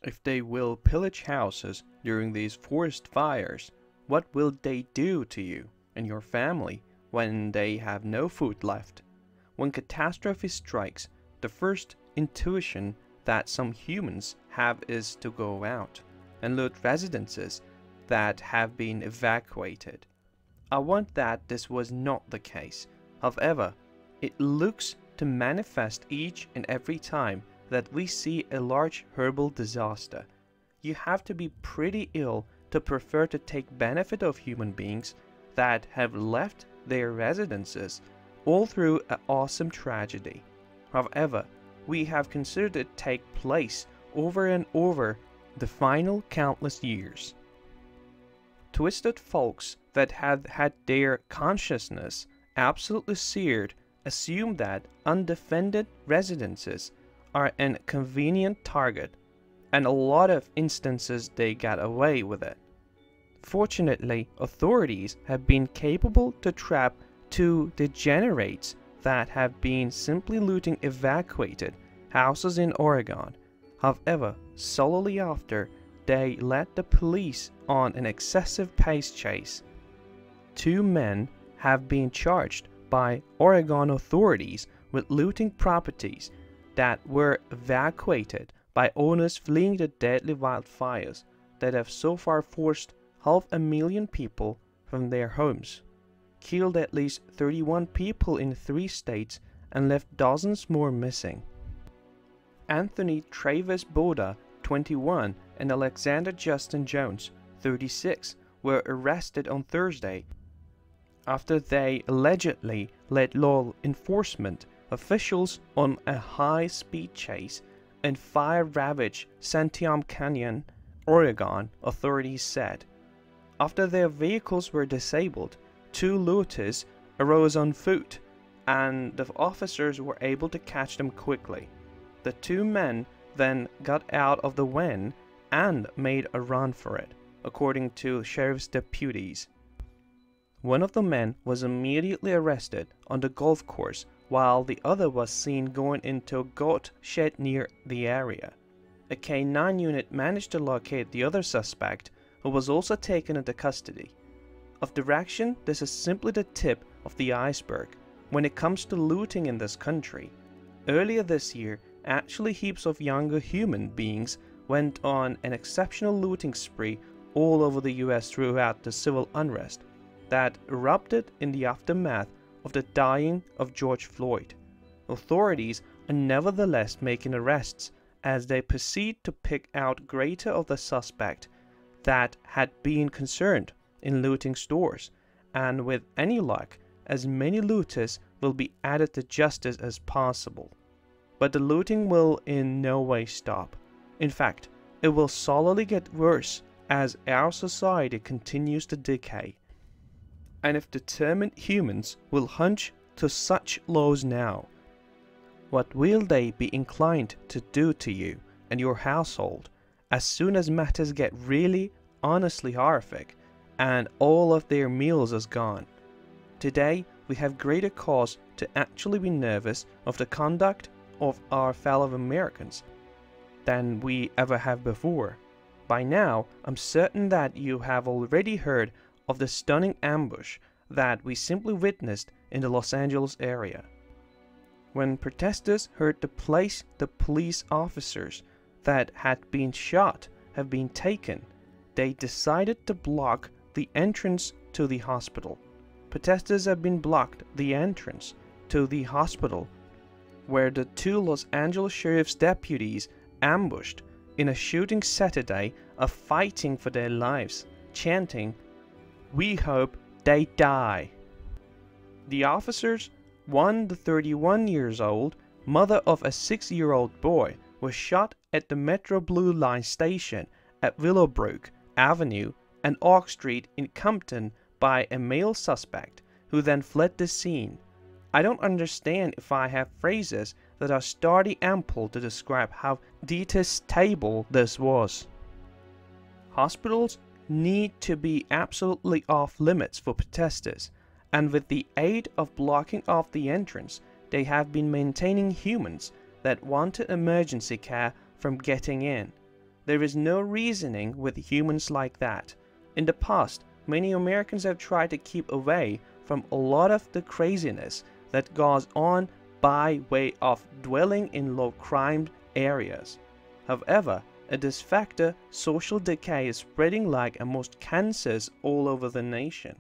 If they will pillage houses during these forest fires, what will they do to you and your family when they have no food left? When catastrophe strikes, the first intuition that some humans have is to go out and loot residences that have been evacuated. I want that this was not the case. However, it looks to manifest each and every time that we see a large herbal disaster. You have to be pretty ill to prefer to take benefit of human beings that have left their residences all through an awesome tragedy. However, we have considered it take place over and over the final countless years. Twisted folks that have had their consciousness absolutely seared assume that undefended residences are a convenient target, and a lot of instances they got away with it. Fortunately, authorities have been capable to trap two degenerates that have been simply looting evacuated houses in Oregon. However, solely after they led the police on an excessive pace chase. Two men have been charged by Oregon authorities with looting properties that were evacuated by owners fleeing the deadly wildfires that have so far forced 500,000 people from their homes, killed at least 31 people in 3 states, and left dozens more missing. Anthony Travis Boda, 21, and Alexander Justin Jones, 36, were arrested on Thursday after they allegedly led law enforcement officials on a high-speed chase in fire-ravaged Santiam Canyon, Oregon, authorities said. After their vehicles were disabled, 2 looters arose on foot, and the officers were able to catch them quickly. The 2 men then got out of the van and made a run for it, according to sheriff's deputies. One of the men was immediately arrested on the golf course, while the other was seen going into a goat shed near the area. A K-9 unit managed to locate the other suspect, who was also taken into custody. Of direction, this is simply the tip of the iceberg when it comes to looting in this country. Earlier this year, actually heaps of younger human beings went on an exceptional looting spree all over the US throughout the civil unrest that erupted in the aftermath of the dying of George Floyd. Authorities are nevertheless making arrests as they proceed to pick out greater of the suspect that had been concerned in looting stores, and with any luck, as many looters will be added to justice as possible. But the looting will in no way stop. In fact, it will solidly get worse as our society continues to decay. And if determined humans will hunch to such laws now, what will they be inclined to do to you and your household as soon as matters get really, honestly horrific and all of their meals is gone? Today, we have greater cause to actually be nervous of the conduct of our fellow Americans than we ever have before. By now, I'm certain that you have already heard of the stunning ambush that we simply witnessed in the Los Angeles area. When protesters heard the place the police officers that had been shot have been taken, they decided to block the entrance to the hospital. Protesters have been blocked the entrance to the hospital, where the 2 Los Angeles sheriff's deputies ambushed in a shooting Saturday of fighting for their lives, chanting, "We hope they die." The officers, one the 31 years old, mother of a 6-year-old boy, was shot at the Metro Blue Line station at Willowbrook Avenue and Oak Street in Compton by a male suspect, who then fled the scene. I don't understand if I have phrases that are sturdy ample to describe how detestable this was. Hospitals need to be absolutely off limits for protesters, and with the aid of blocking off the entrance, they have been maintaining humans that wanted emergency care from getting in. There is no reasoning with humans like that. In the past, many Americans have tried to keep away from a lot of the craziness that goes on by way of dwelling in low-crime areas. However, at this factor, social decay is spreading like a most cancers all over the nation.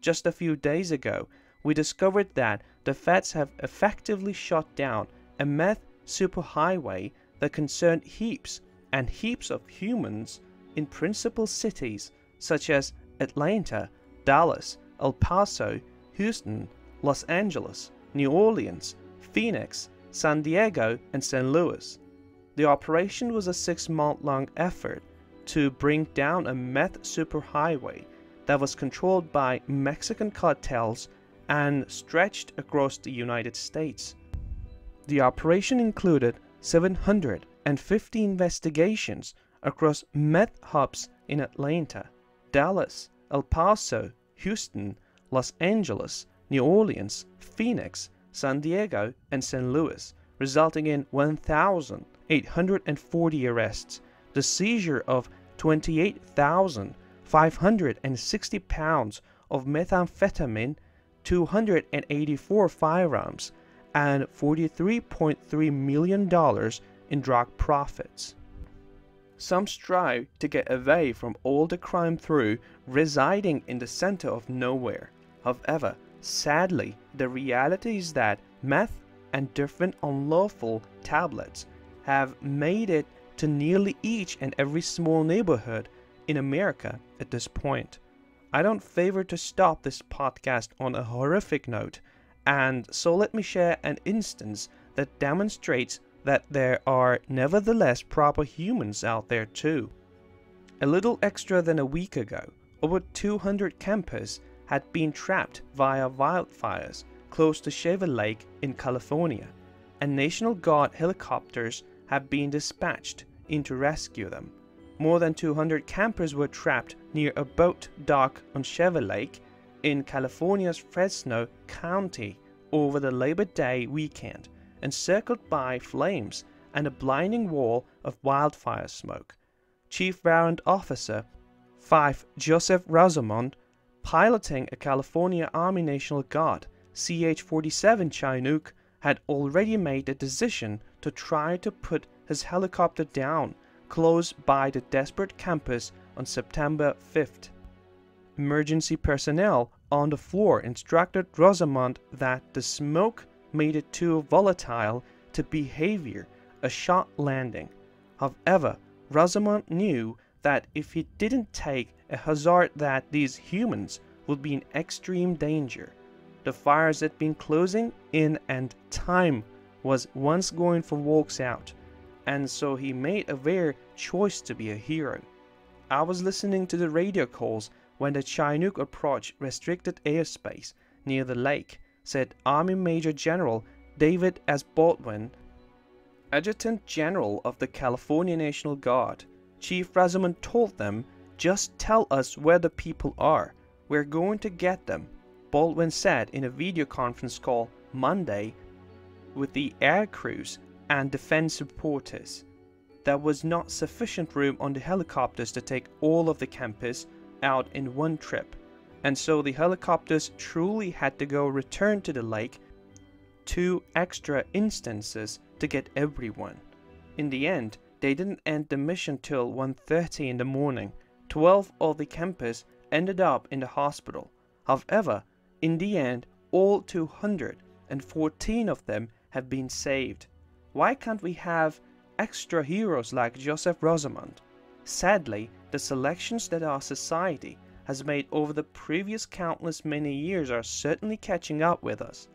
Just a few days ago, we discovered that the feds have effectively shut down a meth superhighway that concerned heaps and heaps of humans in principal cities such as Atlanta, Dallas, El Paso, Houston, Los Angeles, New Orleans, Phoenix, San Diego, and St. Louis. The operation was a 6-month-long effort to bring down a meth superhighway that was controlled by Mexican cartels and stretched across the United States. The operation included 750 investigations across meth hubs in Atlanta, Dallas, El Paso, Houston, Los Angeles, New Orleans, Phoenix, San Diego, and St. Louis, resulting in 1,840 arrests, the seizure of 28,560 pounds of methamphetamine, 284 firearms, and $43.3 million in drug profits. Some strive to get away from all the crime through residing in the center of nowhere. However, sadly, the reality is that meth and different unlawful tablets have made it to nearly each and every small neighborhood in America at this point. I don't favor to stop this podcast on a horrific note, and so let me share an instance that demonstrates that there are nevertheless proper humans out there too. A little extra than a week ago, over 200 campers had been trapped via wildfires close to Shaver Lake in California, and National Guard helicopters have been dispatched in to rescue them. More than 200 campers were trapped near a boat dock on Shaver Lake in California's Fresno County over the Labor Day weekend, encircled by flames and a blinding wall of wildfire smoke. Chief Warrant Officer 5 Joseph Rosamond, piloting a California Army National Guard CH-47 Chinook, had already made the decision to try to put his helicopter down close by the desperate campers on September 5th. Emergency personnel on the floor instructed Rosamond that the smoke made it too volatile to behavior a shot landing. However, Rosamond knew that if he didn't take a hazard that these humans would be in extreme danger. The fires had been closing in and time was once going for walks out, and so he made a rare choice to be a hero. I was listening to the radio calls when the Chinook approached restricted airspace near the lake, said Army Major General David S. Baldwin, Adjutant General of the California National Guard. Chief Rosamond told them, "Just tell us where the people are. We're going to get them," Baldwin said in a video conference call Monday with the air crews and defense reporters. There was not sufficient room on the helicopters to take all of the campers out in one trip, and so the helicopters truly had to go return to the lake 2 extra instances to get everyone. In the end, they didn't end the mission till 1:30 in the morning. 12 of the campers ended up in the hospital. However, in the end, all 214 of them have been saved. Why can't we have extra heroes like Joseph Rosamond? Sadly, the selections that our society has made over the previous countless many years are certainly catching up with us.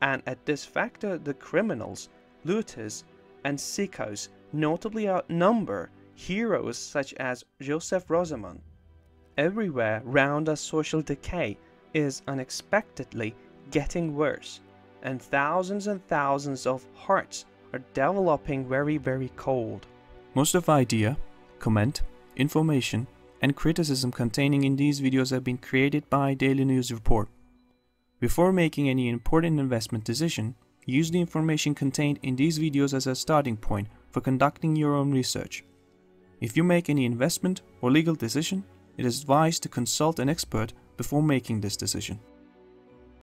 And at this factor, the criminals, looters, and sickos notably outnumber heroes such as Joseph Rosamond. Everywhere round us, social decay is unexpectedly getting worse, and thousands of hearts are developing very cold. Most of the idea, comment, information, and criticism containing in these videos have been created by Daily News Report. Before making any important investment decision, use the information contained in these videos as a starting point for conducting your own research. If you make any investment or legal decision, it is advised to consult an expert before making this decision.